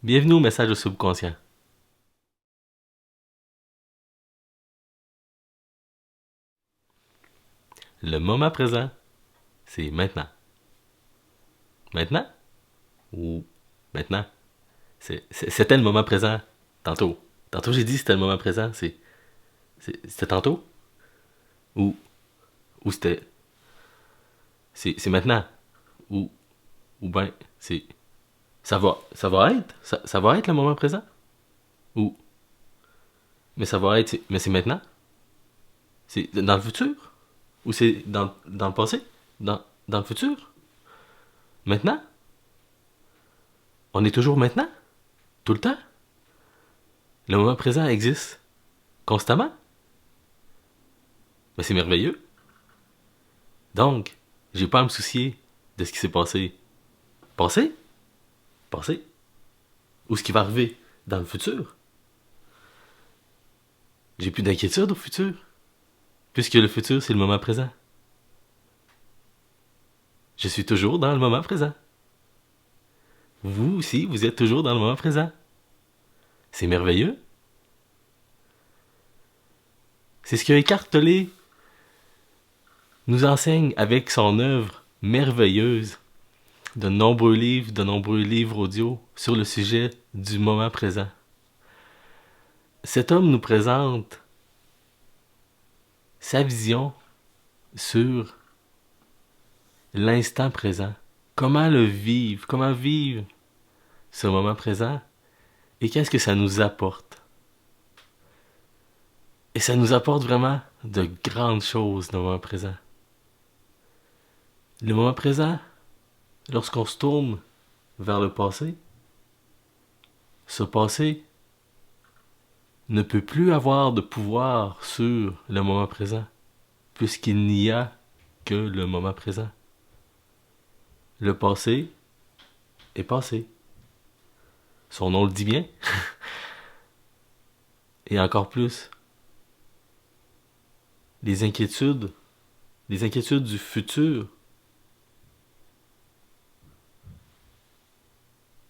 Bienvenue au message au subconscient. Le moment présent, c'est maintenant. Maintenant? Ou maintenant? C'était le moment présent tantôt. Tantôt j'ai dit c'était le moment présent. C'était tantôt? Ou, ou c'est maintenant? Ou, ou ben, c'est, ça va être? Ça va être le moment présent? Ou, mais ça va être, mais c'est maintenant? C'est dans le futur? Ou c'est dans le passé? Dans le futur? Maintenant? On est toujours maintenant? Tout le temps? Le moment présent existe constamment? Mais c'est merveilleux. Donc, j'ai pas à me soucier de ce qui s'est passé. Passé? Passé? Ou ce qui va arriver dans le futur. J'ai plus d'inquiétude au futur. Puisque le futur, c'est le moment présent. Je suis toujours dans le moment présent. Vous aussi, vous êtes toujours dans le moment présent. C'est merveilleux. C'est ce que Eckhart Tolle nous enseigne avec son œuvre merveilleuse, de nombreux livres audio sur le sujet du moment présent. Cet homme nous présente sa vision sur l'instant présent. Comment vivre ce moment présent et qu'est-ce que ça nous apporte. Et ça nous apporte vraiment de grandes choses, le moment présent. Le moment présent, lorsqu'on se tourne vers le passé, ce passé ne peut plus avoir de pouvoir sur le moment présent, puisqu'il n'y a que le moment présent. Le passé est passé. Son nom le dit bien. Et encore plus, les inquiétudes, les inquiétudes du futur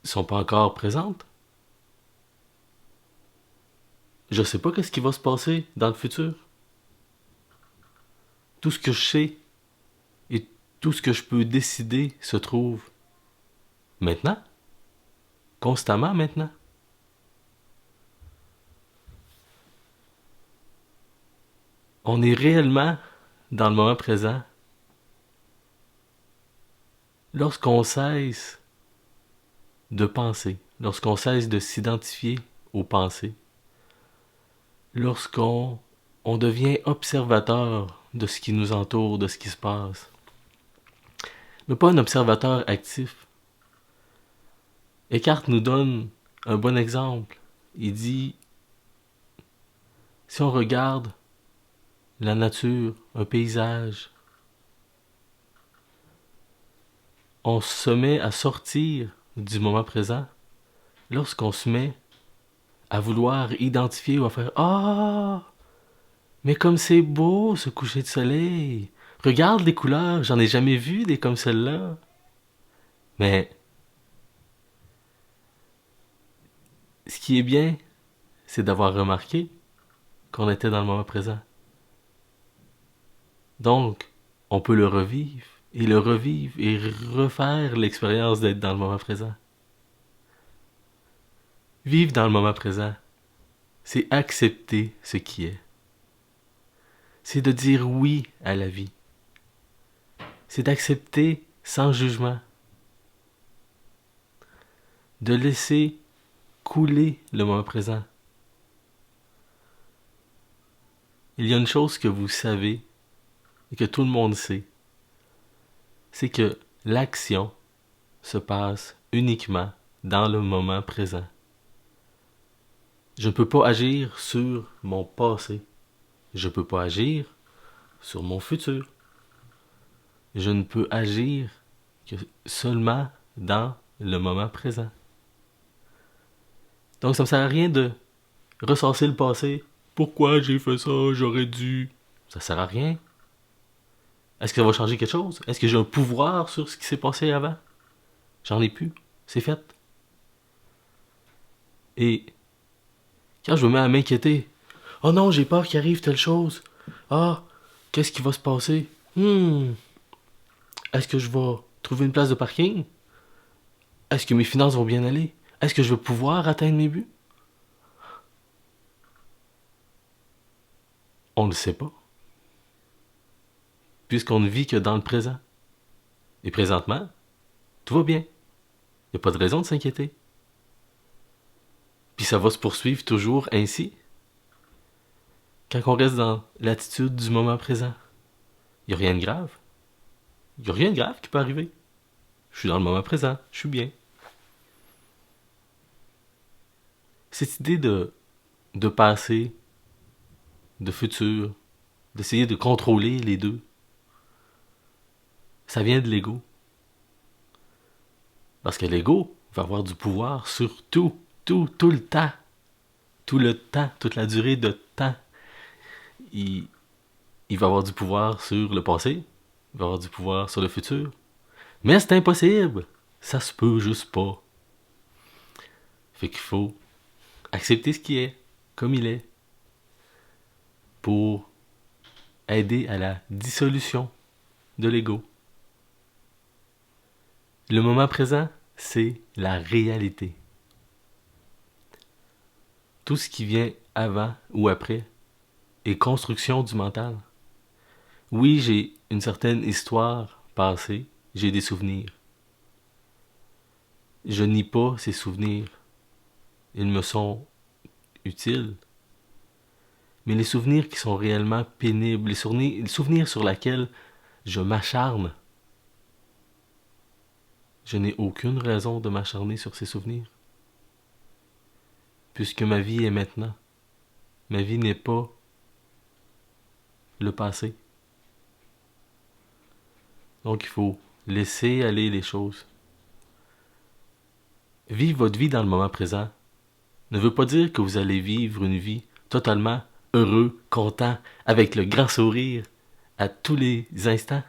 sont pas encore présentes. Je sais pas qu'est-ce qui va se passer dans le futur. Tout ce que je sais et tout ce que je peux décider se trouve maintenant, constamment maintenant. On est réellement dans le moment présent lorsqu'on cesse de penser, lorsqu'on cesse de s'identifier aux pensées, lorsqu'on devient observateur de ce qui nous entoure, de ce qui se passe, mais pas un observateur actif. Eckhart nous donne un bon exemple. Il dit, si on regarde la nature, un paysage, on se met à sortir du moment présent lorsqu'on se met à vouloir identifier ou à faire ah, mais comme c'est beau ce coucher de soleil. Regarde les couleurs, j'en ai jamais vu des comme celle-là. Mais ce qui est bien, c'est d'avoir remarqué qu'on était dans le moment présent. Donc, on peut le revivre et refaire l'expérience d'être dans le moment présent. Vivre dans le moment présent, c'est accepter ce qui est. C'est de dire oui à la vie. C'est d'accepter sans jugement. De laisser couler le moment présent. Il y a une chose que vous savez et que tout le monde sait. C'est que l'action se passe uniquement dans le moment présent. Je ne peux pas agir sur mon passé. Je ne peux pas agir sur mon futur. Je ne peux agir que seulement dans le moment présent. Donc ça ne me sert à rien de ressasser le passé. Pourquoi j'ai fait ça? J'aurais dû. Ça sert à rien. Est-ce que ça va changer quelque chose? Est-ce que j'ai un pouvoir sur ce qui s'est passé avant? J'en ai plus. C'est fait. Et quand je me mets à m'inquiéter, oh non, j'ai peur qu'il arrive telle chose. Ah, qu'est-ce qui va se passer? Est-ce que je vais trouver une place de parking? Est-ce que mes finances vont bien aller? Est-ce que je vais pouvoir atteindre mes buts? On ne le sait pas. Puisqu'on ne vit que dans le présent. Et présentement, tout va bien. Il n'y a pas de raison de s'inquiéter. Puis ça va se poursuivre toujours ainsi. Quand on reste dans l'attitude du moment présent, il n'y a rien de grave. Il n'y a rien de grave qui peut arriver. Je suis dans le moment présent, je suis bien. Cette idée de passé, de futur, d'essayer de contrôler les deux, ça vient de l'ego. Parce que l'ego va avoir du pouvoir sur tout le temps. Tout le temps, toute la durée de temps. Il va avoir du pouvoir sur le passé, il va avoir du pouvoir sur le futur. Mais c'est impossible! Ça se peut juste pas. Fait qu'il faut accepter ce qui est, comme il est, pour aider à la dissolution de l'ego. Le moment présent, c'est la réalité. Tout ce qui vient avant ou après est construction du mental. Oui, j'ai une certaine histoire passée, j'ai des souvenirs. Je nie pas ces souvenirs. Ils me sont utiles. Mais les souvenirs qui sont réellement pénibles, les souvenirs sur lesquels je m'acharne, je n'ai aucune raison de m'acharner sur ces souvenirs. Puisque ma vie est maintenant. Ma vie n'est pas le passé. Donc il faut laisser aller les choses. Vivre votre vie dans le moment présent ne veut pas dire que vous allez vivre une vie totalement heureux, content, avec le grand sourire à tous les instants.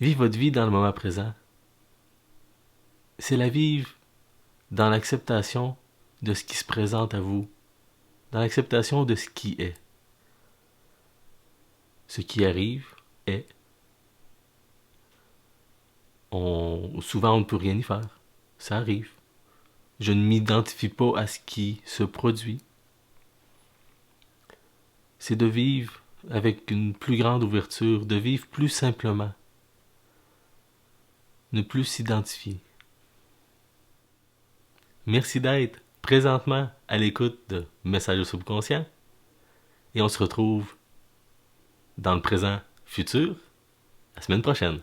Vivre votre vie dans le moment présent, c'est la vivre dans l'acceptation de ce qui se présente à vous, dans l'acceptation de ce qui est. Ce qui arrive est. Souvent, on ne peut rien y faire. Ça arrive. Je ne m'identifie pas à ce qui se produit. C'est de vivre avec une plus grande ouverture, de vivre plus simplement. Ne plus s'identifier. Merci d'être présentement à l'écoute de Messages au subconscient. Et on se retrouve dans le présent futur la semaine prochaine.